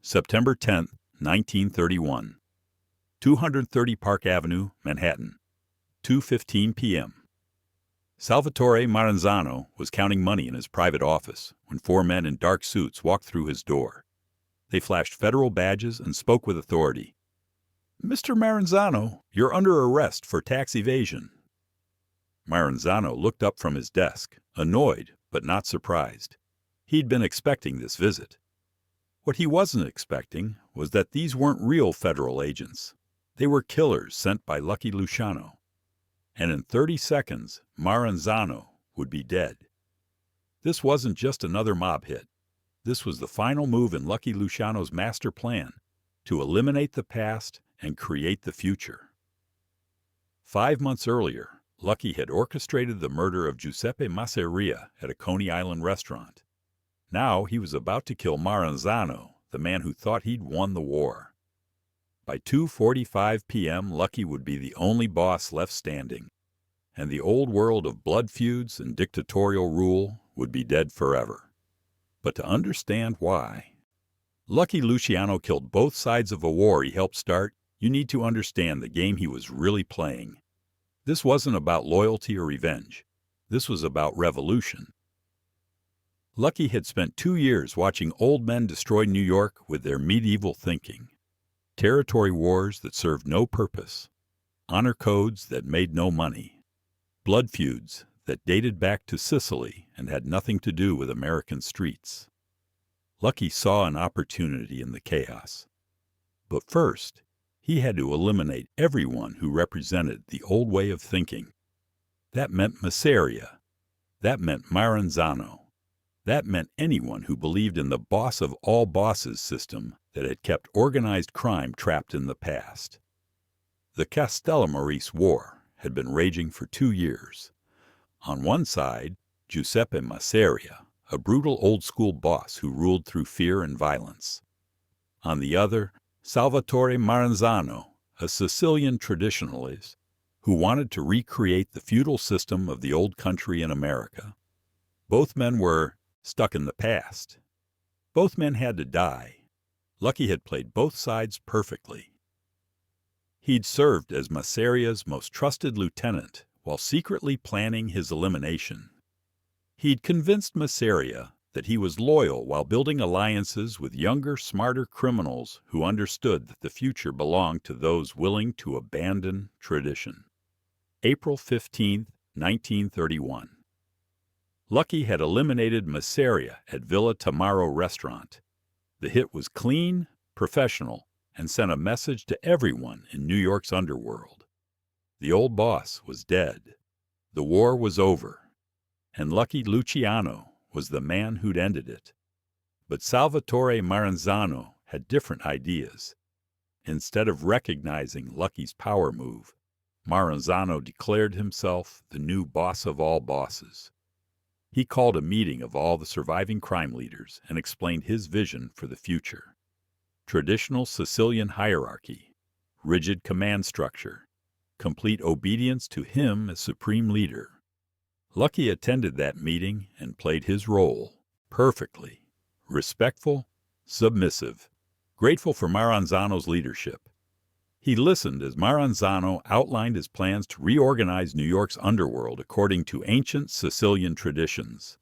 September 10, 1931. 230 Park Avenue, Manhattan. 2:15 p.m. Salvatore Maranzano was counting money in his private office when four men in dark suits walked through his door. They flashed federal badges and spoke with authority. "Mr. Maranzano, you're under arrest for tax evasion." Maranzano looked up from his desk, annoyed but not surprised. He'd been expecting this visit. What he wasn't expecting was that these weren't real federal agents. They were killers sent by Lucky Luciano. And in 30 seconds, Maranzano would be dead. This wasn't just another mob hit. This was the final move in Lucky Luciano's master plan to eliminate the past and create the future. 5 months earlier, Lucky had orchestrated the murder of Giuseppe Masseria at a Coney Island restaurant. Now he was about to kill Maranzano, the man who thought he'd won the war. By 2:45 p.m., Lucky would be the only boss left standing, and the old world of blood feuds and dictatorial rule would be dead forever. But to understand why, Lucky Luciano killed both sides of a war he helped start, you need to understand the game he was really playing. This wasn't about loyalty or revenge. This was about revolution. Lucky had spent 2 years watching old men destroy New York with their medieval thinking. Territory wars that served no purpose, honor codes that made no money, blood feuds that dated back to Sicily and had nothing to do with American streets. Lucky saw an opportunity in the chaos. But first, he had to eliminate everyone who represented the old way of thinking. That meant Masseria. That meant Maranzano. That meant anyone who believed in the boss of all bosses system that had kept organized crime trapped in the past. The Castellamarese War had been raging for 2 years. On one side, Giuseppe Masseria, a brutal old-school boss who ruled through fear and violence. On the other, Salvatore Maranzano, a Sicilian traditionalist who wanted to recreate the feudal system of the old country in America. Both men were stuck in the past. Both men had to die. Lucky had played both sides perfectly. He'd served as Masseria's most trusted lieutenant while secretly planning his elimination. He'd convinced Masseria that he was loyal while building alliances with younger, smarter criminals who understood that the future belonged to those willing to abandon tradition. April 15, 1931. Lucky had eliminated Masseria at Villa Tamaro restaurant. The hit was clean, professional, and sent a message to everyone in New York's underworld. The old boss was dead. The war was over. And Lucky Luciano was the man who'd ended it. But Salvatore Maranzano had different ideas. Instead of recognizing Lucky's power move, Maranzano declared himself the new boss of all bosses. He called a meeting of all the surviving crime leaders and explained his vision for the future. Traditional Sicilian hierarchy, rigid command structure, complete obedience to him as supreme leader. Lucky attended that meeting and played his role perfectly, respectful, submissive, grateful for Maranzano's leadership. He listened as Maranzano outlined his plans to reorganize New York's underworld according to ancient Sicilian traditions.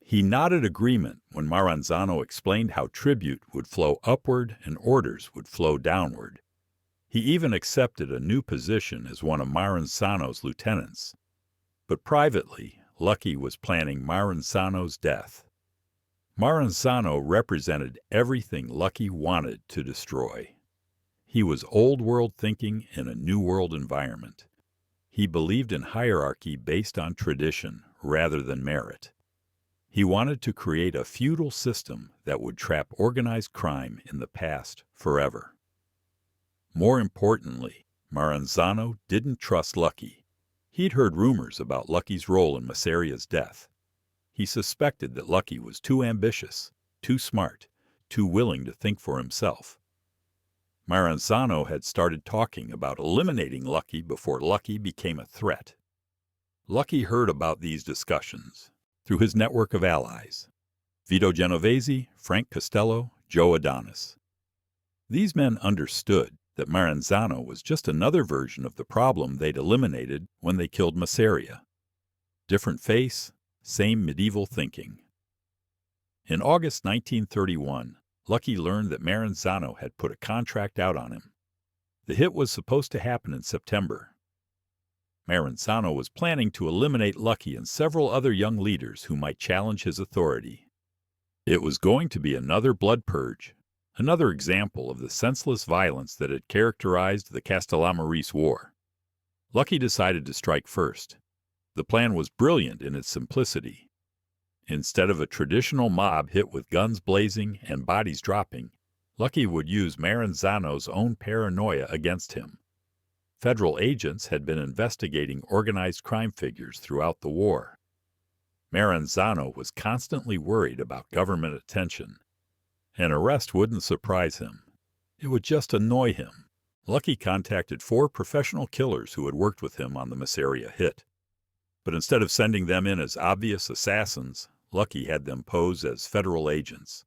He nodded agreement when Maranzano explained how tribute would flow upward and orders would flow downward. He even accepted a new position as one of Maranzano's lieutenants. But privately, Lucky was planning Maranzano's death. Maranzano represented everything Lucky wanted to destroy. He was old-world thinking in a new-world environment. He believed in hierarchy based on tradition rather than merit. He wanted to create a feudal system that would trap organized crime in the past forever. More importantly, Maranzano didn't trust Lucky. He'd heard rumors about Lucky's role in Masseria's death. He suspected that Lucky was too ambitious, too smart, too willing to think for himself. Maranzano had started talking about eliminating Lucky before Lucky became a threat. Lucky heard about these discussions through his network of allies: Vito Genovese, Frank Costello, Joe Adonis. These men understood that Maranzano was just another version of the problem they'd eliminated when they killed Masseria. Different face, same medieval thinking. In August 1931, Lucky learned that Maranzano had put a contract out on him. The hit was supposed to happen in September. Maranzano was planning to eliminate Lucky and several other young leaders who might challenge his authority. It was going to be another blood purge, another example of the senseless violence that had characterized the Castellamarese War. Lucky decided to strike first. The plan was brilliant in its simplicity. Instead of a traditional mob hit with guns blazing and bodies dropping, Lucky would use Maranzano's own paranoia against him. Federal agents had been investigating organized crime figures throughout the war. Maranzano was constantly worried about government attention. An arrest wouldn't surprise him. It would just annoy him. Lucky contacted 4 professional killers who had worked with him on the Masseria hit. But instead of sending them in as obvious assassins, Lucky had them pose as federal agents.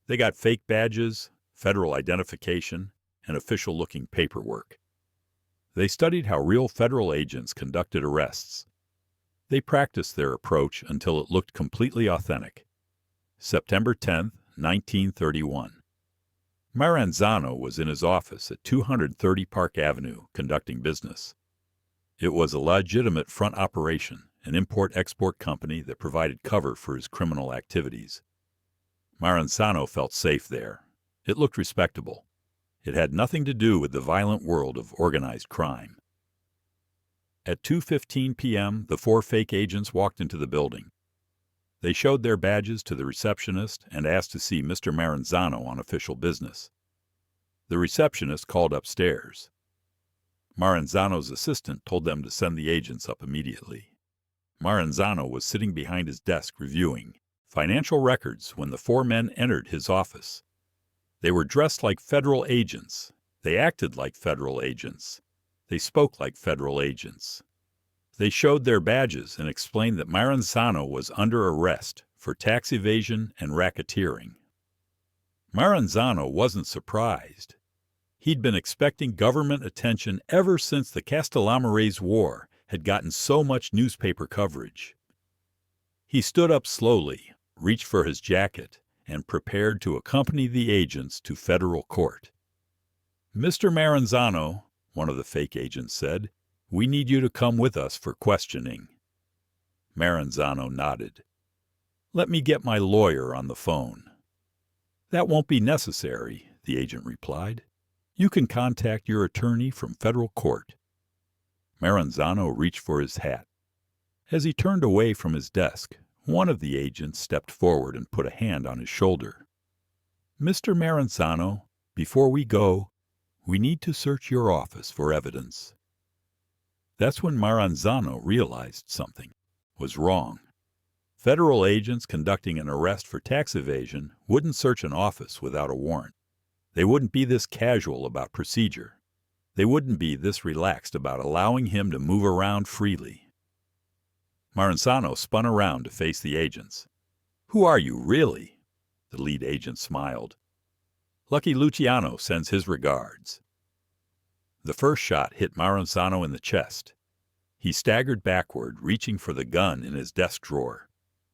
They got fake badges, federal identification, and official-looking paperwork. They studied how real federal agents conducted arrests. They practiced their approach until it looked completely authentic. September 10, 1931. Maranzano was in his office at 230 Park Avenue conducting business. It was a legitimate front operation, an import-export company that provided cover for his criminal activities. Maranzano felt safe there. It looked respectable. It had nothing to do with the violent world of organized crime. At 2:15 p.m., the 4 fake agents walked into the building. They showed their badges to the receptionist and asked to see Mr. Maranzano on official business. The receptionist called upstairs. Maranzano's assistant told them to send the agents up immediately. Maranzano was sitting behind his desk reviewing financial records when the 4 men entered his office. They were dressed like federal agents. They acted like federal agents. They spoke like federal agents. They showed their badges and explained that Maranzano was under arrest for tax evasion and racketeering. Maranzano wasn't surprised. He'd been expecting government attention ever since the Castellamarese War had gotten so much newspaper coverage. He stood up slowly, reached for his jacket, and prepared to accompany the agents to federal court. "Mr. Maranzano," one of the fake agents said, "we need you to come with us for questioning." Maranzano nodded. "Let me get my lawyer on the phone." "That won't be necessary," the agent replied. "You can contact your attorney from federal court." Maranzano reached for his hat. As he turned away from his desk, one of the agents stepped forward and put a hand on his shoulder. "Mr. Maranzano, before we go, we need to search your office for evidence." That's when Maranzano realized something was wrong. Federal agents conducting an arrest for tax evasion wouldn't search an office without a warrant. They wouldn't be this casual about procedure. They wouldn't be this relaxed about allowing him to move around freely. Maranzano spun around to face the agents. "Who are you, really?" The lead agent smiled. "Lucky Luciano sends his regards." The first shot hit Maranzano in the chest. He staggered backward, reaching for the gun in his desk drawer.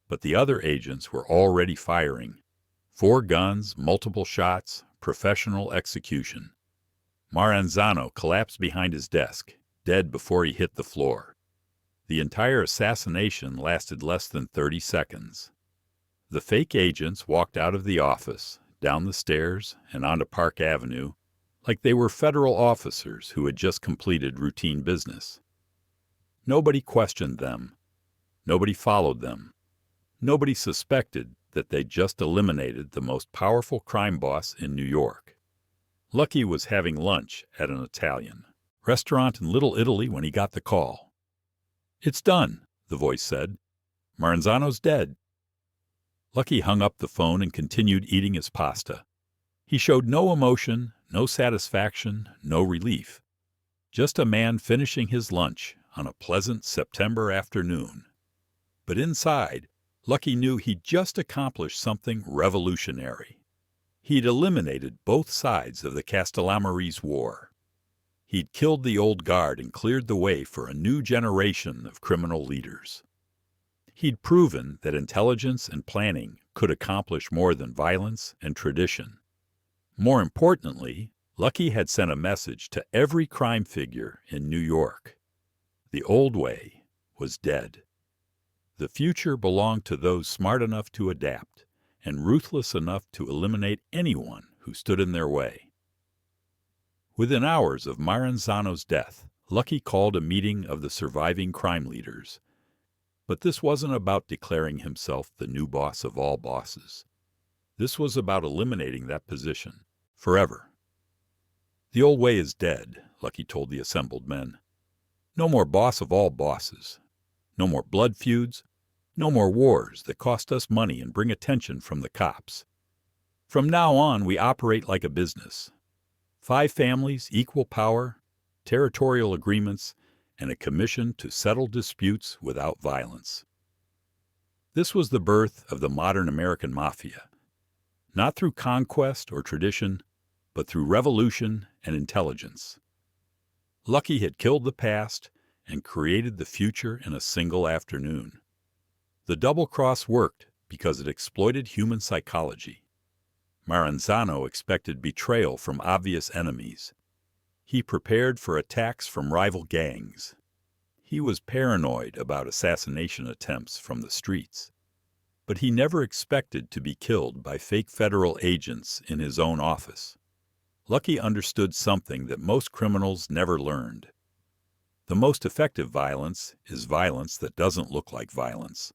But the other agents were already firing. 4 guns, multiple shots, professional execution. Maranzano collapsed behind his desk, dead before he hit the floor. The entire assassination lasted less than 30 seconds. The fake agents walked out of the office, down the stairs, and onto Park Avenue, like they were federal officers who had just completed routine business. Nobody questioned them. Nobody followed them. Nobody suspected that they'd just eliminated the most powerful crime boss in New York. Lucky was having lunch at an Italian restaurant in Little Italy when he got the call. "It's done," the voice said. "Maranzano's dead." Lucky hung up the phone and continued eating his pasta. He showed no emotion, no satisfaction, no relief. Just a man finishing his lunch on a pleasant September afternoon. But inside, Lucky knew he'd just accomplished something revolutionary. He'd eliminated both sides of the Castellamarese War. He'd killed the old guard and cleared the way for a new generation of criminal leaders. He'd proven that intelligence and planning could accomplish more than violence and tradition. More importantly, Lucky had sent a message to every crime figure in New York. The old way was dead. The future belonged to those smart enough to adapt and ruthless enough to eliminate anyone who stood in their way. Within hours of Maranzano's death, Lucky called a meeting of the surviving crime leaders. But this wasn't about declaring himself the new boss of all bosses. This was about eliminating that position forever. The old way is dead, Lucky told the assembled men. No more boss of all bosses. No more blood feuds. No more wars that cost us money and bring attention from the cops. From now on, we operate like a business. 5 families, equal power, territorial agreements, and a commission to settle disputes without violence. This was the birth of the modern American Mafia, not through conquest or tradition, but through revolution and intelligence. Lucky had killed the past and created the future in a single afternoon. The double cross worked because it exploited human psychology. Maranzano expected betrayal from obvious enemies. He prepared for attacks from rival gangs. He was paranoid about assassination attempts from the streets. But he never expected to be killed by fake federal agents in his own office. Lucky understood something that most criminals never learned. The most effective violence is violence that doesn't look like violence.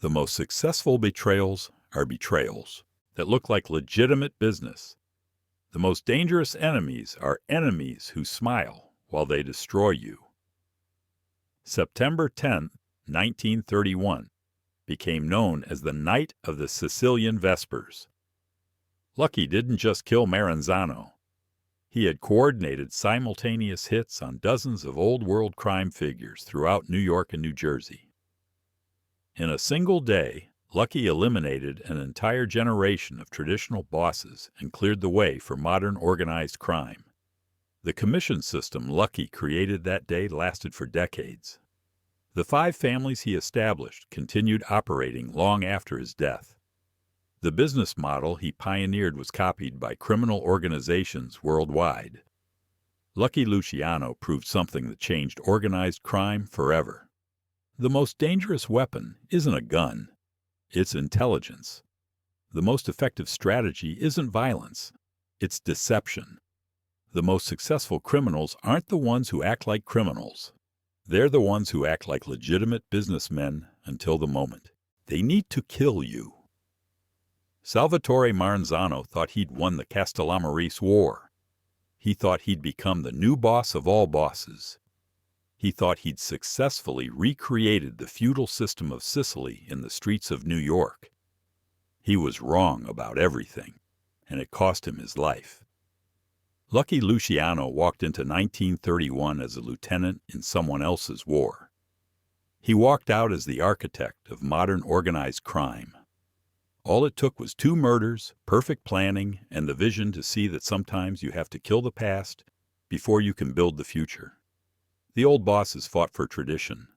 The most successful betrayals are betrayals that look like legitimate business. The most dangerous enemies are enemies who smile while they destroy you. September 10, 1931, became known as the Night of the Sicilian Vespers. Lucky didn't just kill Maranzano. He had coordinated simultaneous hits on dozens of old-world crime figures throughout New York and New Jersey. In a single day, Lucky eliminated an entire generation of traditional bosses and cleared the way for modern organized crime. The commission system Lucky created that day lasted for decades. The 5 families he established continued operating long after his death. The business model he pioneered was copied by criminal organizations worldwide. Lucky Luciano proved something that changed organized crime forever. The most dangerous weapon isn't a gun. It's intelligence. The most effective strategy isn't violence. It's deception. The most successful criminals aren't the ones who act like criminals. They're the ones who act like legitimate businessmen until the moment. They need to kill you. Salvatore Maranzano thought he'd won the Castellamarese War. He thought he'd become the new boss of all bosses. He thought he'd successfully recreated the feudal system of Sicily in the streets of New York. He was wrong about everything, and it cost him his life. Lucky Luciano walked into 1931 as a lieutenant in someone else's war. He walked out as the architect of modern organized crime. All it took was 2 murders, perfect planning, and the vision to see that sometimes you have to kill the past before you can build the future. The old bosses fought for tradition.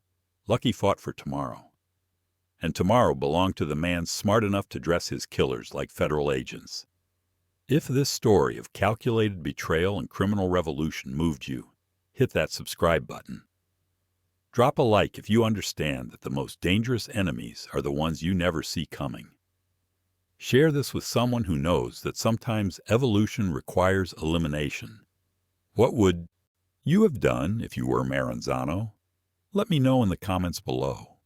Lucky fought for tomorrow. And tomorrow belonged to the man smart enough to dress his killers like federal agents. If this story of calculated betrayal and criminal revolution moved you, hit that subscribe button. Drop a like if you understand that the most dangerous enemies are the ones you never see coming. Share this with someone who knows that sometimes evolution requires elimination. What would you have done if you were Maranzano? Let me know in the comments below.